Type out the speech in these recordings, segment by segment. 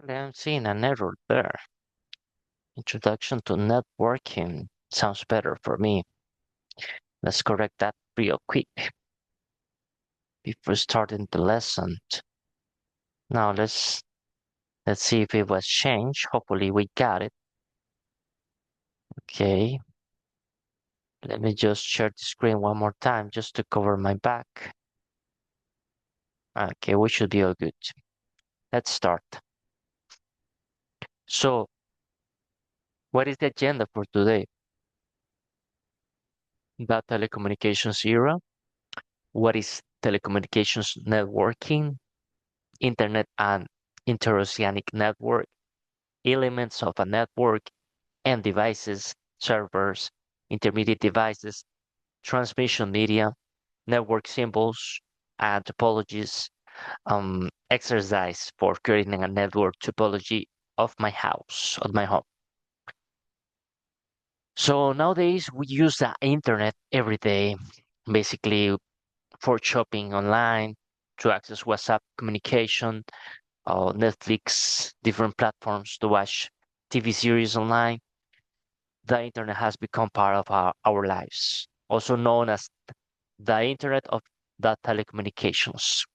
I'm seeing an error there. Introduction to networking sounds better for me. Let's correct that real quick before starting the lesson. Now let's see if it was changed. Hopefully we got it. Okay. Let me just share the screen one more time just to cover my back. Okay, we should be all good. Let's start. So, what is the agenda for today? The telecommunications era. What is telecommunications networking? Internet and interoceanic network, elements of a network, end devices, servers, intermediate devices, transmission media, network symbols, and topologies, exercise for creating a network topology of my house, of my home. So nowadays we use the internet every day, basically for shopping online, to access WhatsApp communication, Netflix, different platforms to watch TV series online. The internet has become part of our lives, also known as the internet of the telecommunications.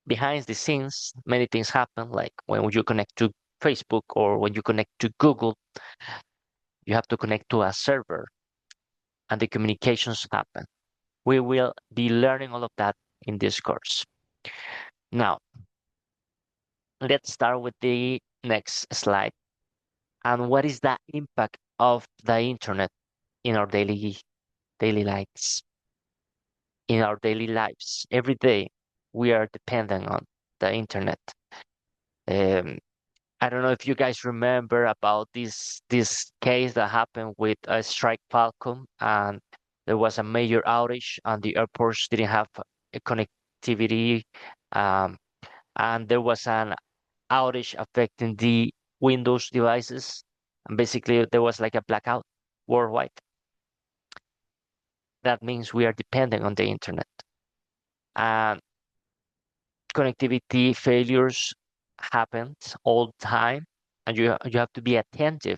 Behind the scenes, many things happen, like when you connect to Facebook or when you connect to Google, you have to connect to a server and the communications happen. We will be learning all of that in this course. Now, let's start with the next slide. And what is the impact of the internet in our daily lives? In our daily lives, every day we are dependent on the internet. Um, I don't know if you guys remember about this case that happened with a Strike Falcon, and there was a major outage, and the airports didn't have a connectivity, um, and there was an outage affecting the Windows devices, and basically there was like a blackout worldwide. That means we are dependent on the internet, and connectivity failures happen all the time, and you have to be attentive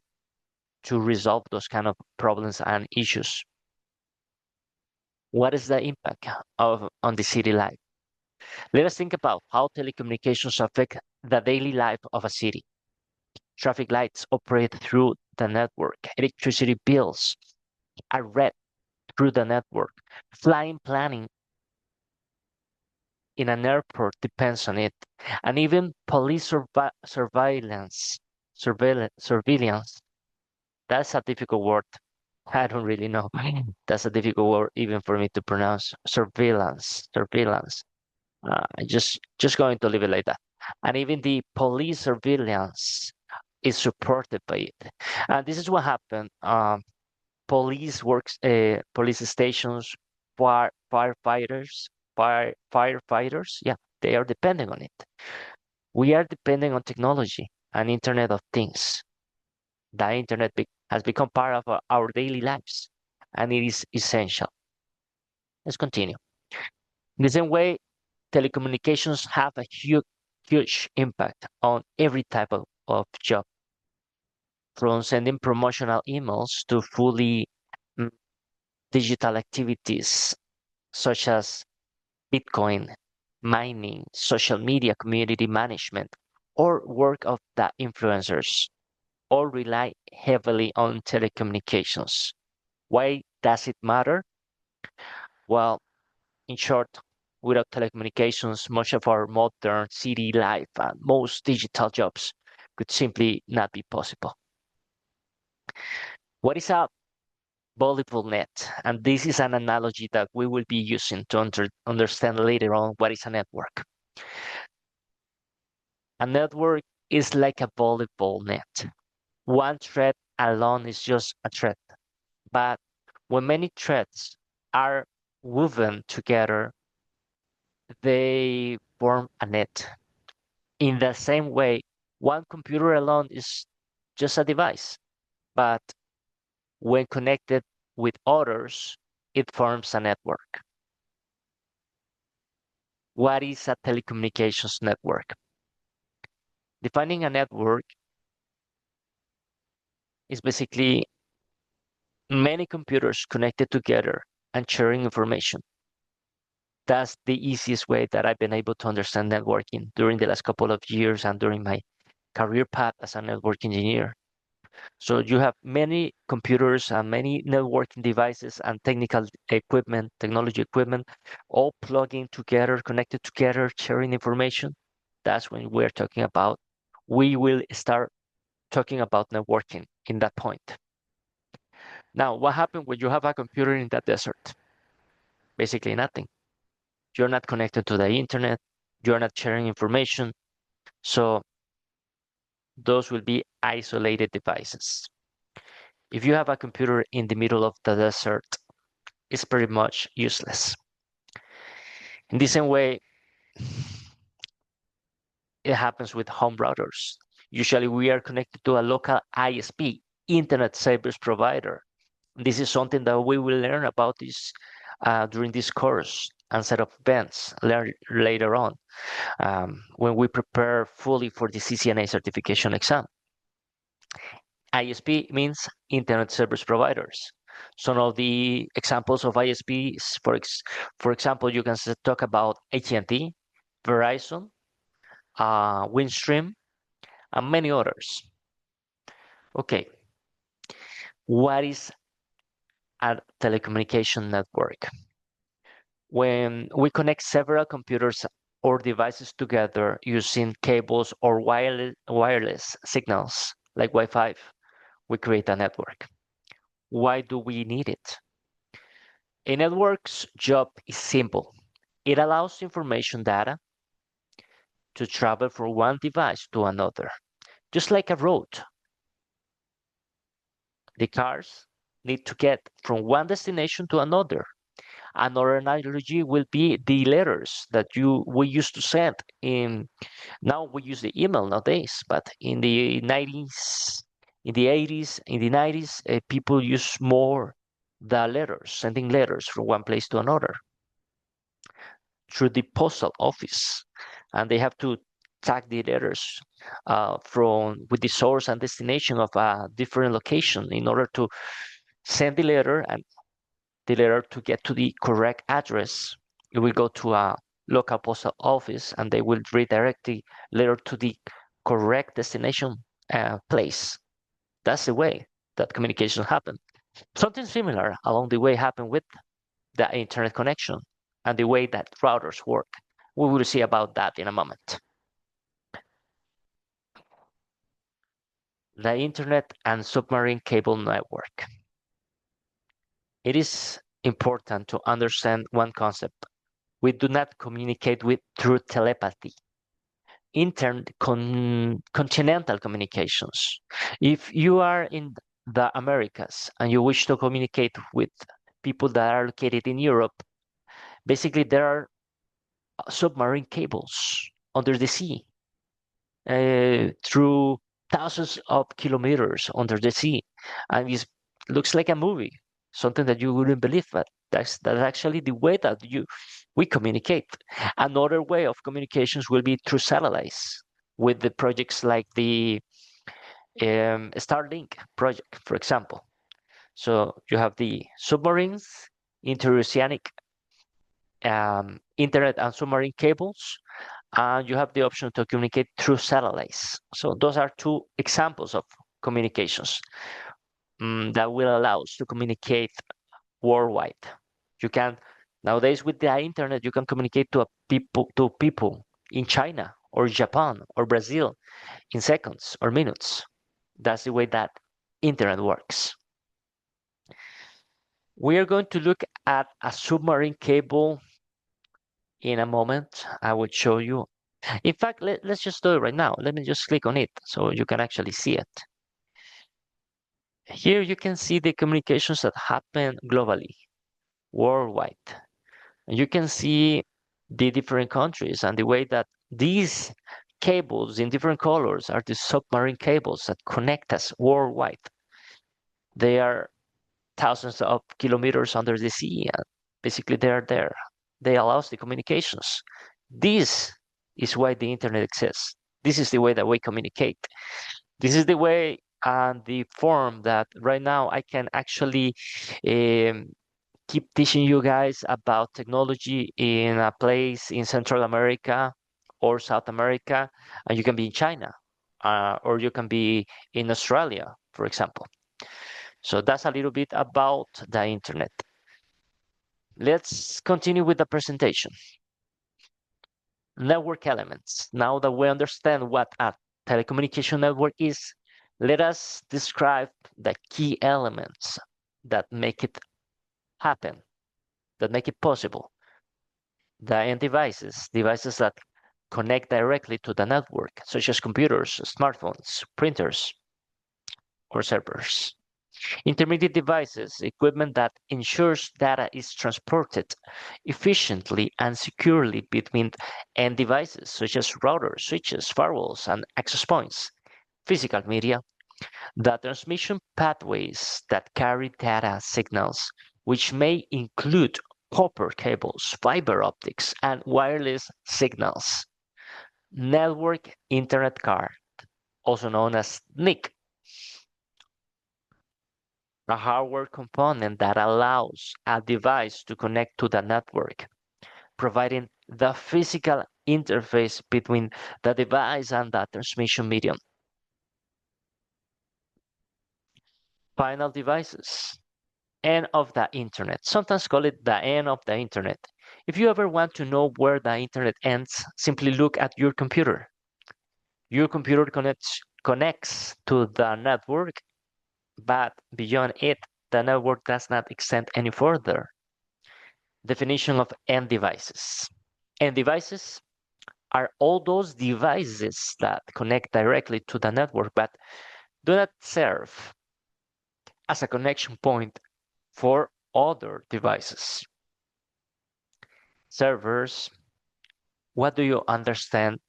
to resolve those kind of problems and issues. What is the impact of on the city life? Let us think about how telecommunications affect the daily life of a city. Traffic lights operate through the network. Electricity bills are read through the network. Flying planning in an airport depends on it. And even police surveillance, that's a difficult word. I don't really know. That's a difficult word even for me to pronounce. Surveillance. Just going to leave it like that. And even the police surveillance is supported by it. And this is what happened. Police stations, firefighters. Yeah, they are depending on it. We are depending on technology and Internet of Things. The internet has become part of our daily lives, and it is essential. Let's continue. In the same way, telecommunications have a huge impact on every type of job, from sending promotional emails to fully mm, digital activities such as Bitcoin, mining, social media community management, or work of the influencers, all rely heavily on telecommunications. Why does it matter? Well, in short, without telecommunications, much of our modern city life and most digital jobs could simply not be possible. What is a volleyball net? And this is an analogy that we will be using to understand later on what is a network. A network is like a volleyball net. One thread alone is just a thread, but when many threads are woven together, they form a net. In the same way, one computer alone is just a device, but when connected with others, it forms a network. What is a telecommunications network? Defining a network is basically many computers connected together and sharing information. That's the easiest way that I've been able to understand networking during the last couple of years and during my career path as a network engineer. So you have many computers and many networking devices and technical equipment, technology equipment, all plugging together, connected together, sharing information. That's when we're talking about, we will start talking about networking in that point. Now, what happens when you have a computer in the desert? Basically nothing. You're not connected to the internet. You're not sharing information. So those will be isolated devices. If you have a computer in the middle of the desert, it's pretty much useless. In the same way, it happens with home routers. Usually we are connected to a local ISP, Internet Service Provider. This is something that we will learn about this during this course and set of events later on when we prepare fully for the CCNA certification exam. ISP means Internet Service Providers. Some of the examples of ISPs, for example, you can talk about AT&T, Verizon, Windstream, and many others. Okay, what is a telecommunication network? When we connect several computers or devices together using cables or wireless signals like Wi-Fi, we create a network. Why do we need it? A network's job is simple. It allows information data to travel from one device to another, just like a road. The cars need to get from one destination to another. Another analogy will be the letters that we used to send in. Now we use the email nowadays, but in the 90s, in the 80s, in the 90s, people use more the letters, sending letters from one place to another through the postal office, and they have to tag the letters from with the source and destination of a different location in order to send the letter, and the letter to get to the correct address. It will go to a local postal office, and they will redirect the letter to the correct destination place. That's the way that communication happen. Something similar along the way happened with the internet connection and the way that routers work. We will see about that in a moment. The internet and submarine cable network. It is important to understand one concept. We do not communicate through telepathy. Intercontinental communications. If you are in the Americas and you wish to communicate with people that are located in Europe, basically there are submarine cables under the sea through thousands of kilometers under the sea, and it looks like a movie, something that you wouldn't believe, but that's actually the way that we communicate. Another way of communications will be through satellites with the projects like the Starlink project, for example. So you have the submarines, interoceanic internet and submarine cables, and you have the option to communicate through satellites. So those are two examples of communications that will allow us to communicate worldwide. You can nowadays with the internet, you can communicate to people in China or Japan or Brazil in seconds or minutes. That's the way that internet works. We are going to look at a submarine cable in a moment. I will show you. In fact, let's just do it right now. Let me just click on it so you can actually see it. Here you can see the communications that happen globally, worldwide. And you can see the different countries and the way that these cables in different colors are the submarine cables that connect us worldwide. They are thousands of kilometers under the sea, and basically they are there. They allow the communications. This is why the internet exists. This is the way that we communicate. This is the way and the form that right now I can actually keep teaching you guys about technology in a place in Central America or South America, and you can be in China, or you can be in Australia, for example. So that's a little bit about the internet. Let's continue with the presentation. Network elements. Now that we understand what a telecommunication network is, let us describe the key elements that make it happen, that make it possible. The end devices, devices that connect directly to the network, such as computers, smartphones, printers, or servers. Intermediate devices, equipment that ensures data is transported efficiently and securely between end devices, such as routers, switches, firewalls, and access points. Physical media, the transmission pathways that carry data signals, which may include copper cables, fiber optics, and wireless signals. Network Internet Card, also known as NIC, a hardware component that allows a device to connect to the network, providing the physical interface between the device and the transmission medium. Final devices, end of the internet. Sometimes call it the end of the internet. If you ever want to know where the internet ends, simply look at your computer. Your computer connects to the network, but beyond it, the network does not extend any further. Definition of end devices. End devices are all those devices that connect directly to the network but do not serve as a connection point for other devices. Servers. What do you understand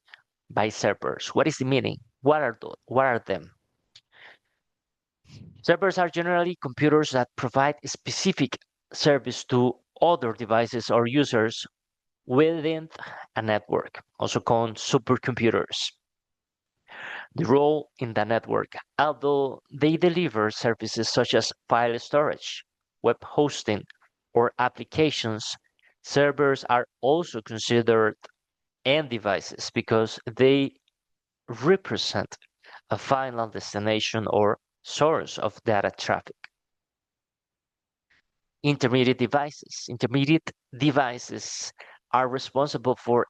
by servers? What is the meaning? What are them? Servers are generally computers that provide a specific service to other devices or users within a network, also called supercomputers. The role in the network, although they deliver services such as file storage, web hosting, or applications, servers are also considered end devices because they represent a final destination or source of data traffic. Intermediate devices. Intermediate devices are responsible for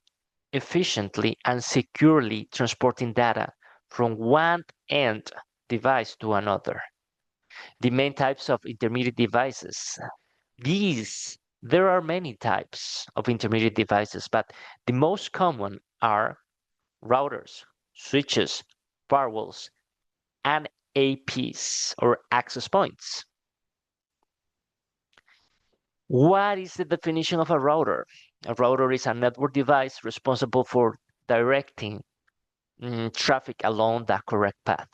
efficiently and securely transporting data from one end device to another. The main types of intermediate devices. There are many types of intermediate devices, but the most common are routers, switches, firewalls, and APs or access points. What is the definition of a router? A router is a network device responsible for directing traffic along the correct path.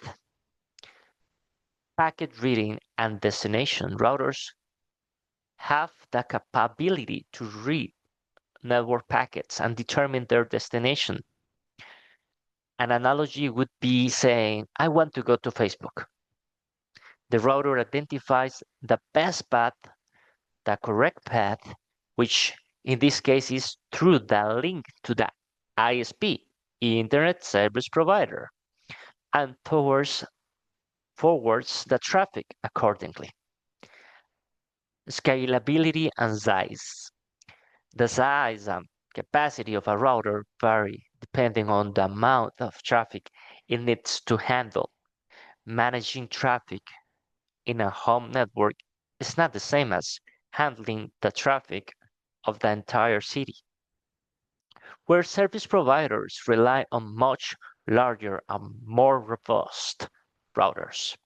Packet reading and destination. Routers have the capability to read network packets and determine their destination. An analogy would be saying, I want to go to Facebook. The router identifies the best path, the correct path, which in this case is through the link to the ISP, Internet Service Provider, and forwards the traffic accordingly. Scalability and size. The size and capacity of a router vary depending on the amount of traffic it needs to handle. Managing traffic in a home network is not the same as handling the traffic of the entire city, where service providers rely on much larger and more robust routers.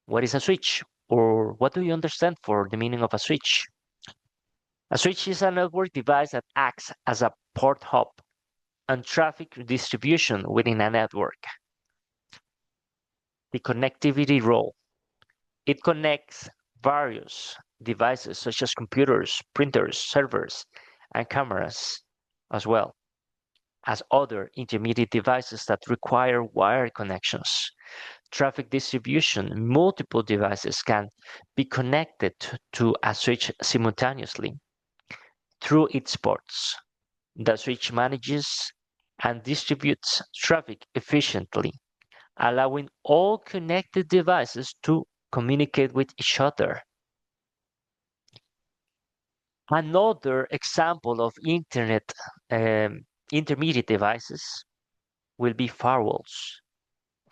What is a switch? Or what do you understand for the meaning of a switch? A switch is a network device that acts as a port hub and traffic distribution within a network. The connectivity role. It connects various devices such as computers, printers, servers, and cameras as well. as other intermediate devices that require wired connections. Traffic distribution, multiple devices can be connected to a switch simultaneously through its ports. The switch manages and distributes traffic efficiently, allowing all connected devices to communicate with each other. Another example of intermediate devices will be firewalls.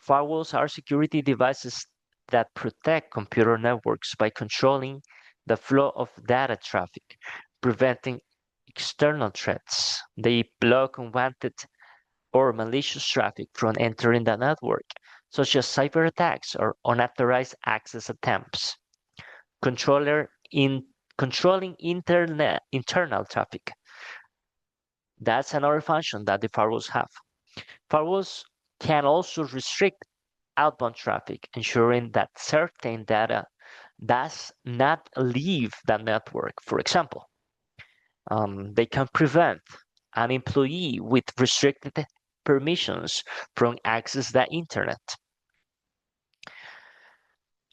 Firewalls are security devices that protect computer networks by controlling the flow of data traffic, preventing external threats. They block unwanted or malicious traffic from entering the network, such as cyber attacks or unauthorized access attempts. Controller in controlling internal traffic. That's another function that the firewalls have. Firewalls can also restrict outbound traffic, ensuring that certain data does not leave the network. For example, they can prevent an employee with restricted permissions from access the internet.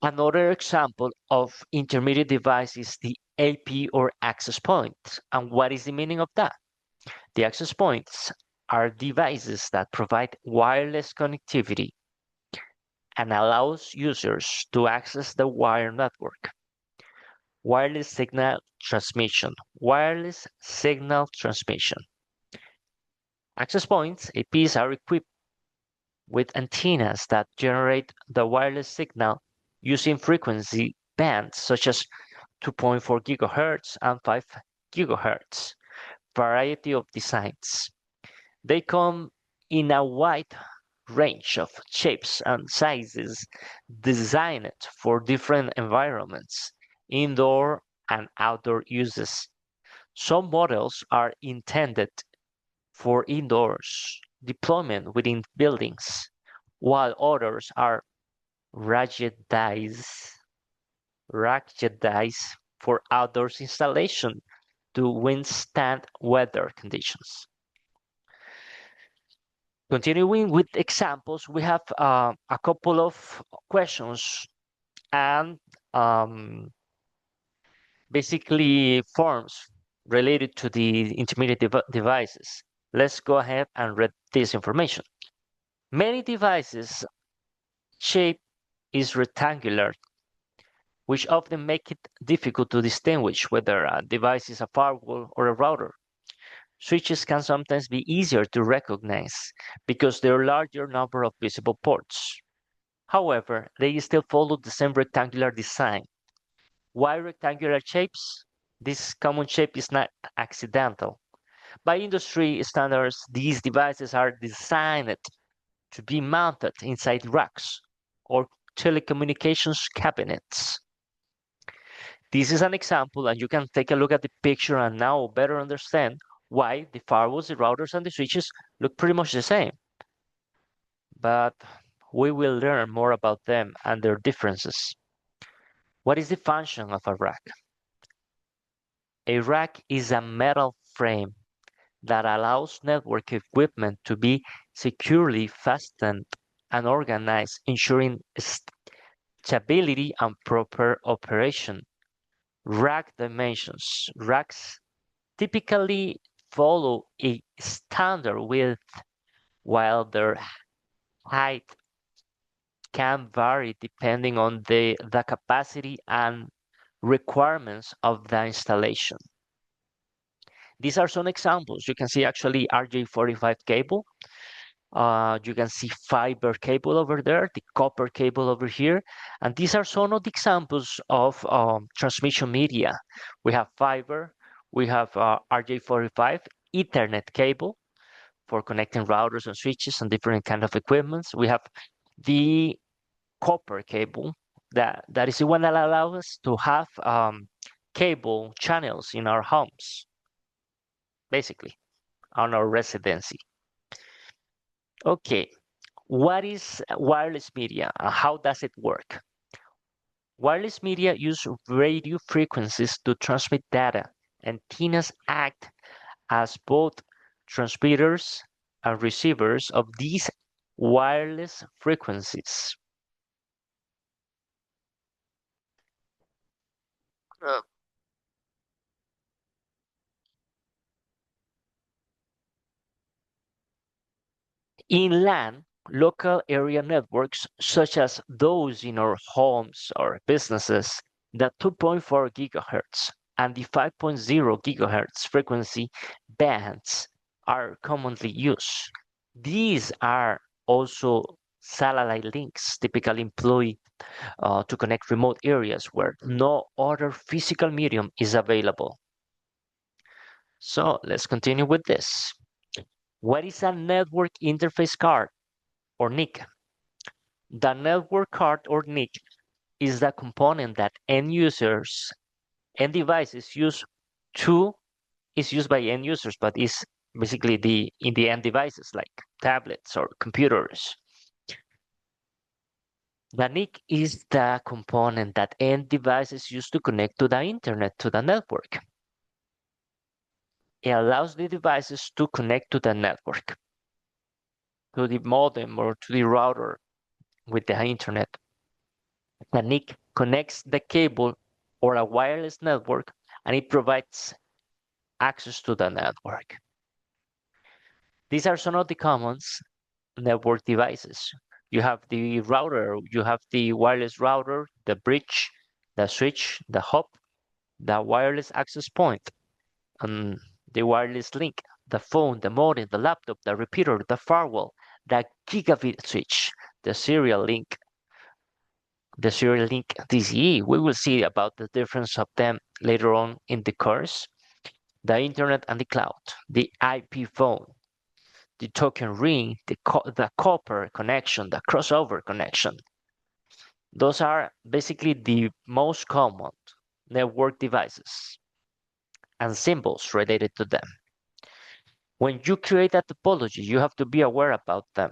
Another example of intermediate device is the AP or access point. And what is the meaning of that? The access points are devices that provide wireless connectivity and allows users to access the wired network. Wireless signal transmission. Wireless signal transmission. Access points, APs, are equipped with antennas that generate the wireless signal using frequency bands such as 2.4 gigahertz and 5 gigahertz. Variety of designs. They come in a wide range of shapes and sizes designed for different environments, indoor and outdoor uses. Some models are intended for indoors deployment within buildings, while others are ruggedized, ruggedized for outdoors installation to withstand weather conditions. Continuing with examples, we have a couple of questions and basically forms related to the intermediate devices. Let's go ahead and read this information. Many devices shape is rectangular, which often make it difficult to distinguish whether a device is a firewall or a router. Switches can sometimes be easier to recognize because there are larger number of visible ports. However, they still follow the same rectangular design. Why rectangular shapes? This common shape is not accidental. By industry standards, these devices are designed to be mounted inside racks or telecommunications cabinets. This is an example, and you can take a look at the picture and now better understand why the firewalls, the routers, and the switches look pretty much the same. But we will learn more about them and their differences. What is the function of a rack? A rack is a metal frame that allows network equipment to be securely fastened and organized, ensuring stability and proper operation. Rack dimensions. Racks typically follow a standard width, while their height can vary depending on the capacity and requirements of the installation. These are some examples. You can see actually RJ45 cable. You can see fiber cable over there, the copper cable over here. And these are some of the examples of transmission media. We have fiber, we have RJ45, Ethernet cable for connecting routers and switches and different kind of equipments. We have the copper cable that is the one that allows us to have cable channels in our homes, basically, on our residency. Okay, what is wireless media and how does it work? Wireless media use radio frequencies to transmit data. Antennas act as both transmitters and receivers of these wireless frequencies. Uh, In LAN, local area networks, such as those in our homes or businesses, the 2.4 gigahertz and the 5.0 gigahertz frequency bands are commonly used. These are also satellite links typically employed to connect remote areas where no other physical medium is available. So let's continue with this. What is a network interface card or NIC? The network card or NIC is the component that end users and devices is used by end users, but is basically in the end devices like tablets or computers. The NIC is the component that end devices use to connect to the internet, to the network. It allows the devices to connect to the network, to the modem or to the router with the internet. The NIC connects the cable or a wireless network, and it provides access to the network. These are some of the common network devices. You have the router, you have the wireless router, the bridge, the switch, the hub, the wireless access point, and the wireless link, the phone, the modem, the laptop, the repeater, the firewall, the gigabit switch, the serial link, the serial link DCE. We will see about the difference of them later on in the course. The internet and the cloud, the IP phone, the token ring, the copper connection, the crossover connection. Those are basically the most common network devices and symbols related to them. When you create a topology, you have to be aware about them.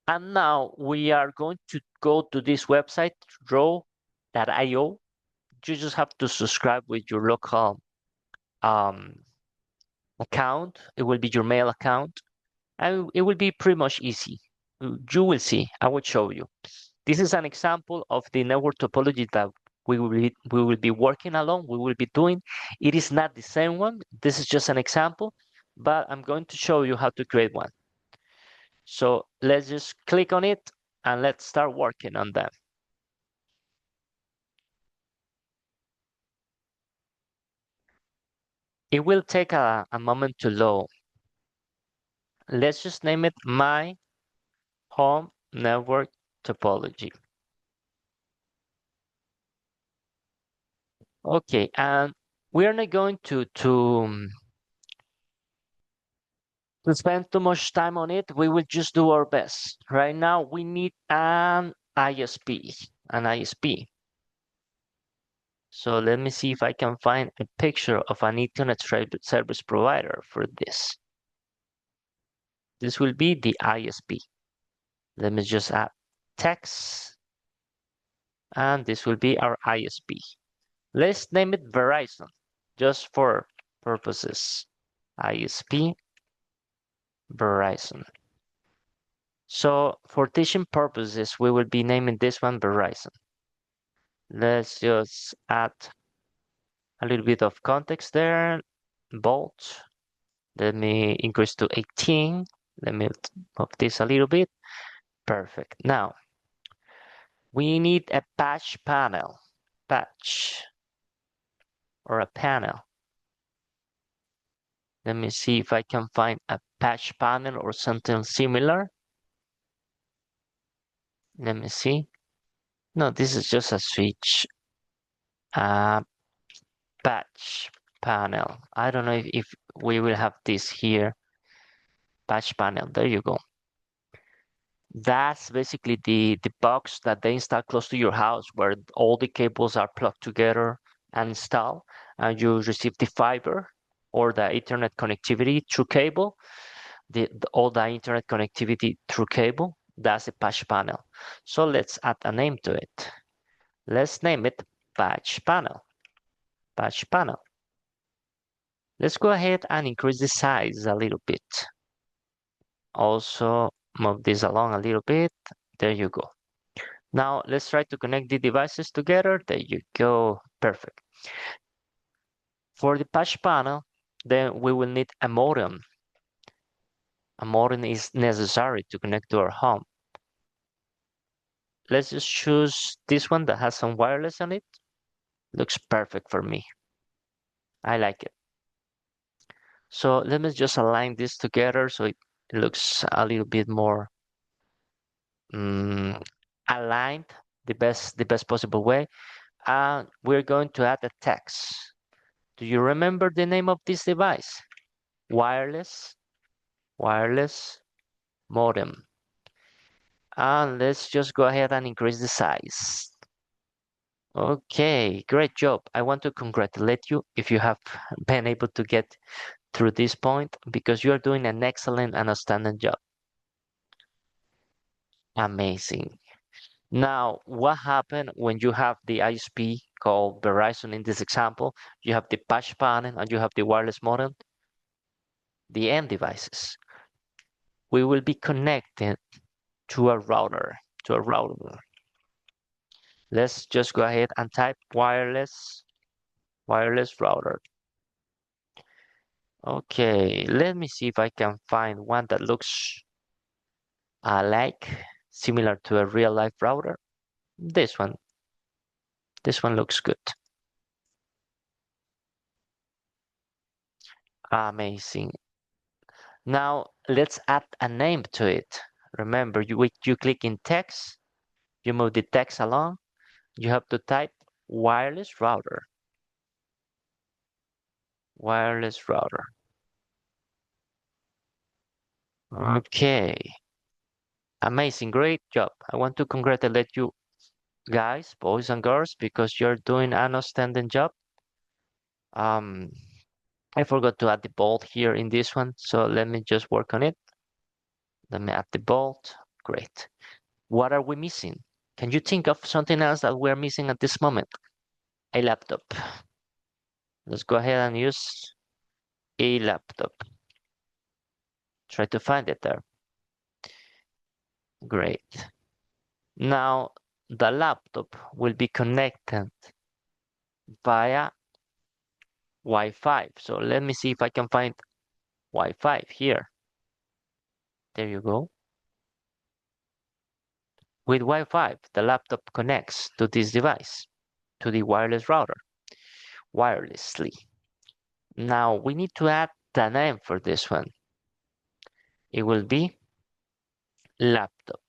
And now we are going to go to this website, row.io. You just have to subscribe with your local account. It will be your mail account, and it will be pretty much easy. You will see. I will show you. This is an example of the network topology that we will be working along. We will be doing. It is not the same one. This is just an example, but I'm going to show you how to create one. So let's just click on it and let's start working on them. It will take a moment to load. Let's just name it My Home Network Topology. Okay, and we are not going to spend too much time on it. We will just do our best. Right now, we need an ISP, an ISP. So let me see if I can find a picture of an Internet service provider for this. This will be the ISP. Let me just add text, and this will be our ISP. Let's name it Verizon, just for purposes. ISP Verizon. So for teaching purposes, we will be naming this one Verizon. Let's just add a little bit of context there. Bold. Let me increase to 18. Let me move this a little bit. Perfect. Now, we need a patch panel. Patch. Or a panel. Let me see if I can find a patch panel or something similar. Let me see. No, this is just a switch. Patch panel. I don't know if we will have this here. Patch panel. There you go. That's basically the box that they install close to your house where all the cables are plugged together and installed, and you receive the fiber or the Ethernet connectivity through cable, all the internet connectivity through cable. That's a patch panel. So let's add a name to it. Let's name it patch panel. Patch panel. Let's go ahead and increase the size a little bit. Also move this along a little bit. There you go. Now let's try to connect the devices together. There you go. Perfect. For the patch panel, then we will need a modem. A modem is necessary to connect to our home. Let's just choose this one that has some wireless on it. Looks perfect for me. I like it. So let me just align this together so it looks a little bit more aligned the best possible way. And we're going to add a text. Do you remember the name of this device? Wireless modem. And let's just go ahead and increase the size. Okay, great job. I want to congratulate you if you have been able to get through this point because you are doing an excellent and outstanding job. Amazing. Now, what happened when you have the ISP called Verizon in this example? You have the patch panel and you have the wireless modem, the end devices. We will be connected to a router, Let's just go ahead and type wireless router. Okay, let me see if I can find one that looks like similar to a real life router. This one looks good. Amazing. Now let's add a name to it. Remember, you click in text, you move the text along, you have to type wireless router. Wireless router. Okay. Amazing, great job. I want to congratulate you guys, boys and girls, because you're doing an outstanding job. Um, I forgot to add the bolt here in this one, so let me just work on it. Let me add the bolt. Great. What are we missing? Can you think of something else that we're missing at this moment? A laptop. Let's go ahead and use a laptop. Try to find it there. Great. Now the laptop will be connected via Wi-Fi. So let me see if I can find Wi-Fi here. There you go. With Wi-Fi, the laptop connects to this device, to the wireless router, wirelessly. Now we need to add the name for this one. It will be laptop.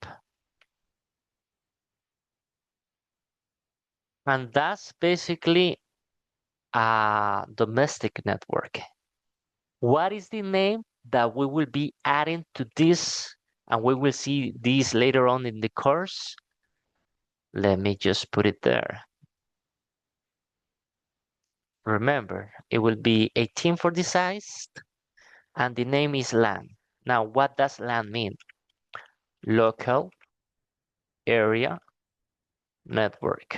And that's basically a domestic network. What is the name that we will be adding to this? And we will see this later on in the course. Let me just put it there. Remember, it will be 18 for the size, and the name is LAN. Now, what does LAN mean? Local area network.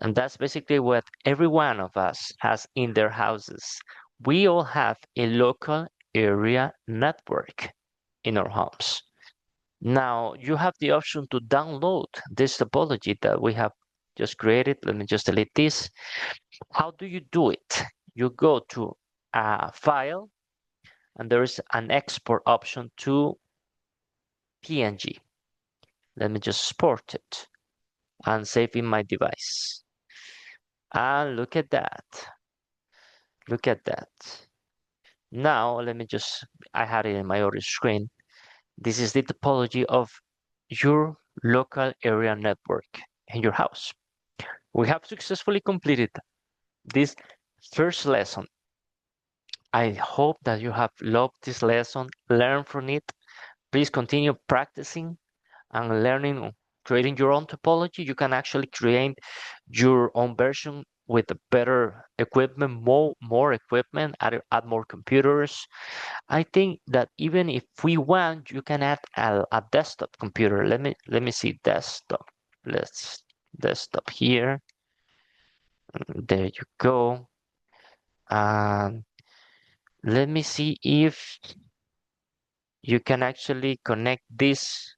And that's basically what every one of us has in their houses. We all have a local area network in our homes. Now, you have the option to download this topology that we have just created. Let me just delete this. How do you do it? You go to a file, and there is an export option to PNG. Let me just export it and save in my device. And look at that. Look at that. Now, let me just, I had it in my other screen. This is the topology of your local area network in your house. We have successfully completed this first lesson. I hope that you have loved this lesson, learned from it. Please continue practicing and learning, creating your own topology. You can actually create your own version with better equipment, more equipment, add more computers. I think that even if we want, you can add a desktop computer. Let me see desktop. Let's desktop here. There you go. And let me see if you can actually connect this,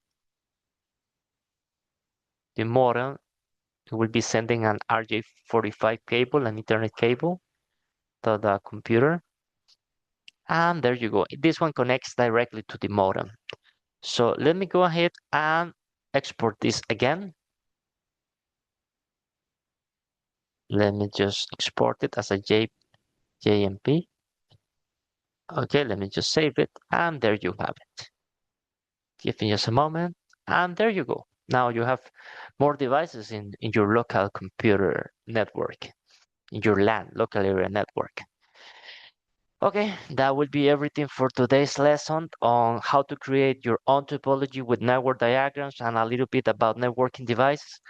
the modem. It will be sending an RJ45 cable, an Ethernet cable to the computer. And there you go. This one connects directly to the modem. So let me go ahead and export this again. Let me just export it as a JMP. Okay, let me just save it. And there you have it. Give me just a moment. And there you go. Now you have more devices in your local computer network, in your LAN, local area network. Okay, that will be everything for today's lesson on how to create your own topology with network diagrams and a little bit about networking devices.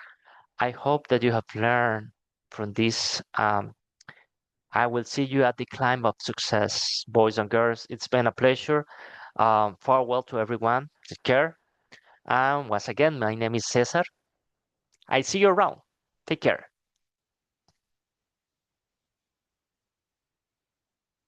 I hope that you have learned from this. I will see you at the climb of success, boys and girls. It's been a pleasure. Farewell to everyone. Take care. And once again, my name is Cesar. I see you around. Take care.